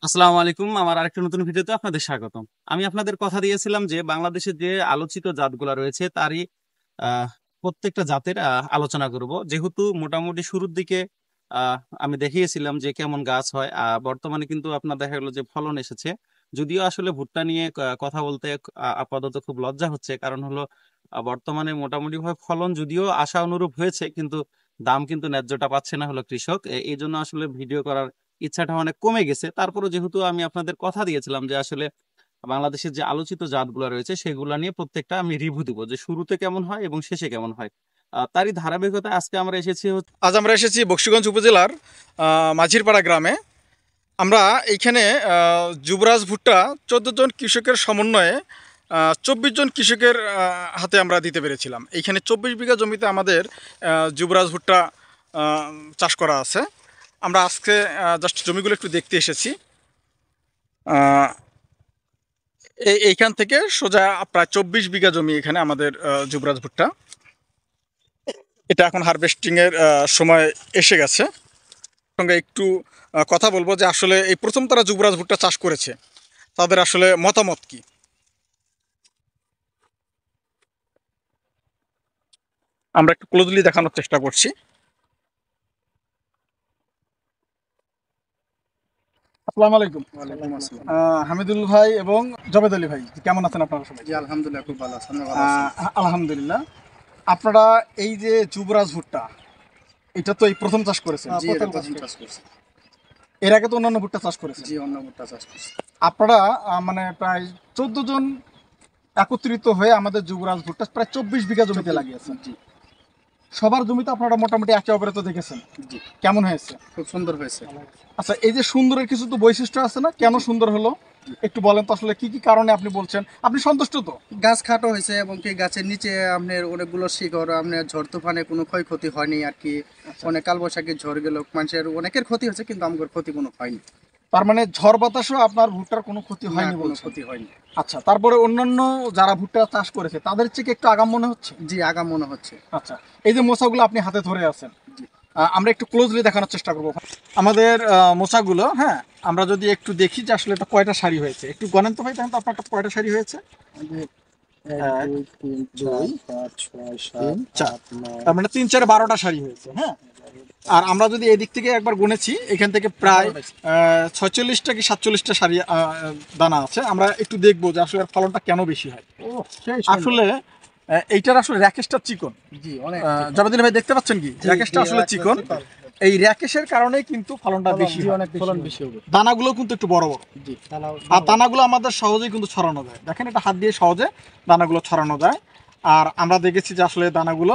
আসসালামু আলাইকুম। আমার আরেকটা নতুন ভিডিওতে আপনাদের স্বাগতম। আমি আপনাদের কথা দিয়েছিলাম যে বাংলাদেশের যে আলোচিত জাতগুলা রয়েছে তারই আহ, প্রত্যেকটা জাতের আলোচনা করব। যেহেতু মোটামুটি শুরুর দিকে আহ, আমি দেখিয়েছিলাম যে কেমন গাছ হয়, বর্তমানে কিন্তু আপনার দেখা গেলো যে ফলন এসেছে। যদিও আসলে ভুট্টা নিয়ে কথা বলতে আপাতত খুব লজ্জা হচ্ছে, কারণ হলো বর্তমানে মোটামুটি ভাবে ফলন যদিও আশা অনুরূপ হয়েছে, কিন্তু দাম কিন্তু ন্যায্যটা পাচ্ছে না হলো কৃষক। এই জন্য আসলে ভিডিও করার ইচ্ছাটা অনেক কমে গেছে। তারপরে যেহেতু আমি আপনাদের কথা দিয়েছিলাম যে আসলে বাংলাদেশের যে আলোচিত জাতগুলো রয়েছে সেগুলা নিয়ে প্রত্যেকটা আমি রিভিউ দিব, যে শুরুতে কেমন হয় এবং শেষে কেমন হয়। তারই ধারাবাহিকতায় আজকে আমরা এসেছি আজ আমরা এসেছি বকশীগঞ্জ উপজেলার মাঝিরপাড়া গ্রামে। আমরা এইখানে যুবরাজ ভুট্টা 14 জন কৃষকের সমন্বয়ে 24 জন কৃষকের হাতে আমরা দিতে পেরেছিলাম। এইখানে 24 বিঘা জমিতে আমাদের যুবরাজ ভুট্টা চাষ করা আছে। আমরা আজকে জাস্ট জমিগুলো একটু দেখতে এসেছি। আহ, এইখান থেকে সোজা প্রায় 24 বিঘা জমি এখানে আমাদের যুবরাজ ভুট্টা। এটা এখন হারভেস্টিংয়ের সময় এসে গেছে। সঙ্গে একটু কথা বলবো যে আসলে এই প্রথম তারা যুবরাজ ভুট্টা চাষ করেছে, তাদের আসলে মতামত কি। আমরা একটু ক্লোজলি দেখানোর চেষ্টা করছি। আসসালামু আলাইকুম। ওয়ালাইকুম আসসালাম। হামিদুল ভাই এবং জবেদ আলী ভাই, কেমন আছেন আপনারা সবাই? জি আলহামদুলিল্লাহ, খুব ভালো আছেন। আপনি ভালো আছেন? আলহামদুলিল্লাহ। আপনারা এই যে যুবরাজ ভুট্টা, এটা তো এই প্রথম চাষ করেছেন? জি, এটা প্রথম চাষ করছি। এর আগে তো অন্যান্য ভুট্টা চাষ করেছেন? জি, অন্য ভুট্টা চাষ করছি। আপনারা মানে প্রায় 14 জন একত্রিত হয়ে আমাদের যুবরাজ ভুট্টা প্রায় 24 বিঘা জমিতে লাগিয়েছেন। জি সবার জমিতে আপনারা মোটামুটি একে অপরে তো দেখেছেন, জি, কেমন হয়েছে? খুব সুন্দর হয়েছে। আচ্ছা, এই যে সুন্দরের কিছু তো বৈশিষ্ট্য আছে না, কেন সুন্দর হলো একটু বলেন তো। আসলে কি কি কারণে আপনি বলছেন আপনি সন্তুষ্ট তো? গাছ খাটো হয়েছে এবং কি গাছের নিচে আপনার অনেকগুলো শিকড়, আপনার ঝড় তুফানে কোনো ক্ষয়ক্ষতি হয়নি আর কি। অনেক কালবৈশাখী ঝড় গেল, মানুষের অনেকের ক্ষতি হয়েছে, কিন্তু আমাদের ক্ষতি কোনো হয়নি। তার মানে ঝড় বাতাসও আপনার ভুট্টার কোনো ক্ষতি না, হয়নি কোনো বলছেন? ক্ষতি হয়নি। আচ্ছা, তারপরে অন্যান্য যারা ভুট্টা চাষ করেছে তাদের থেকে একটু আগাম মনে হচ্ছে? জি, আগাম মনে হচ্ছে। আচ্ছা, এই যে মোচাগুলো আপনি হাতে ধরে আছেন, জি, আমরা একটু ক্লোজলি দেখানোর চেষ্টা করব আমাদের মোচাগুলো। হ্যাঁ, আমরা যদি একটু দেখি যে আসলে এটা কয়টা সারি হয়েছে, একটু গণেন তো ভাই, দেখেন তো আপনার কয়টা সারি হয়েছে। এক, 2, 3, 4, দুই, 5, 6, 7, তিন, চার। 8, 9। তার মানে 3 4 12টা সারি হয়েছে। হ্যাঁ, আর আমরা যদি এদিক থেকে একবার গুনেছি, এখান থেকে প্রায় 46টা কি 47টা সারি দানা আছে। আমরা একটু দেখবো যে আসলে এর ফলনটা কেন বেশি হয়। আসলে এইটার আসলে র্যাকেশটা চিকন। জি, অনেক। জবাদিন ভাই, দেখতে পাচ্ছেন কি র্যাকেশটা আসলে চিকন? এই র্যাকেশের কারণেই কিন্তু ফলনটা বেশি হয়। অনেক ফলন বেশি হবে। দানাগুলো কিন্তু একটু বড় বড়, জি, আর দানাগুলো আমাদের সহজেই কিন্তু ছড়ানো যায়। দেখেন, এটা হাত দিয়ে সহজে দানাগুলো ছড়ানো যায়। আর আমরা দেখেছি যে আসলে দানাগুলো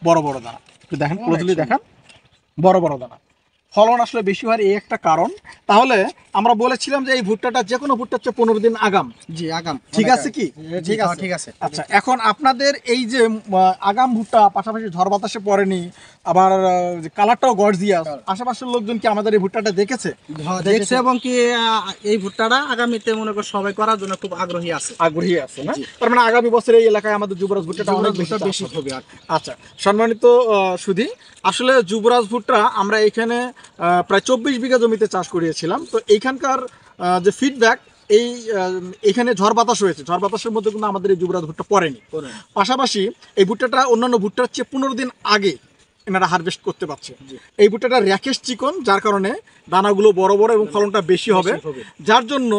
বড় বড় দানা, একটু দেখেন ক্লোজলি দেখেন, বড় বড় দানা। ফলন আসলে বেশি হওয়ার এই একটা কারণ। তাহলে আমরা বলেছিলাম যে এই ভুট্টাটা যে কোনো ভুট্টার চেয়ে 15 দিন আগাম। জি, আগাম। ঠিক আছে কি? ঠিক আছে, ঠিক আছে। আচ্ছা, এখন আপনাদের এই যে আগাম ভুট্টা, পাশাপাশি ঝড় বাতাসে পড়েনি, আবার কালারটাও গর্জিয়াস, আশেপাশের লোকজন কি আমাদের এই ভুট্টাটা দেখেছে? দেখছে এবং কি এই ভুট্টাটা আগামীতে মনে কর সবাই করার জন্য খুব আগ্রহী আছে। আগ্রহী আছে না? জি। তার মানে আগামী বছর এই এলাকায় আমাদের যুবরাজ ভুট্টাটা অনেক বেশি চাষ বেশি হবে। হবে আর কি। আচ্ছা, সম্মানিত সুধী, আসলে যুবরাজ ভুট্টা আমরা এখানে প্রায় 24 বিঘা জমিতে চাষ করিয়েছিলাম। তো এইখানকার যে ফিডব্যাক, এই এখানে ঝড় বাতাস হয়েছে, ঝড় বাতাসের মধ্যে কিন্তু আমাদের এই যুবরাজ ভুট্টা পড়েনি। পাশাপাশি এই ভুট্টাটা অন্যান্য ভুট্টার চেয়ে 15 দিন আগে এনারা হারভেস্ট করতে পারছে। এই ভুট্টাটা র্যাকেশ চিকন, যার কারণে দানাগুলো বড় বড় এবং ফলনটা বেশি হবে। যার জন্য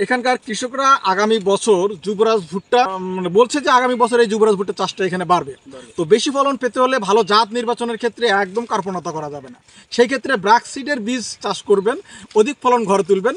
এখানকার কৃষকরা আগামী বছর যুবরাজ ভুট্টা মানে বলছে যে আগামী বছর এই যুবরাজ ভুট্টা চাষটা এখানে বাড়বে। তো বেশি ফলন পেতে হলে ভালো জাত নির্বাচনের ক্ষেত্রে একদম কার্পণতা করা যাবে না। সেই ক্ষেত্রে ব্র্যাক সিডের বীজ চাষ করবেন, অধিক ফলন ঘরে তুলবেন।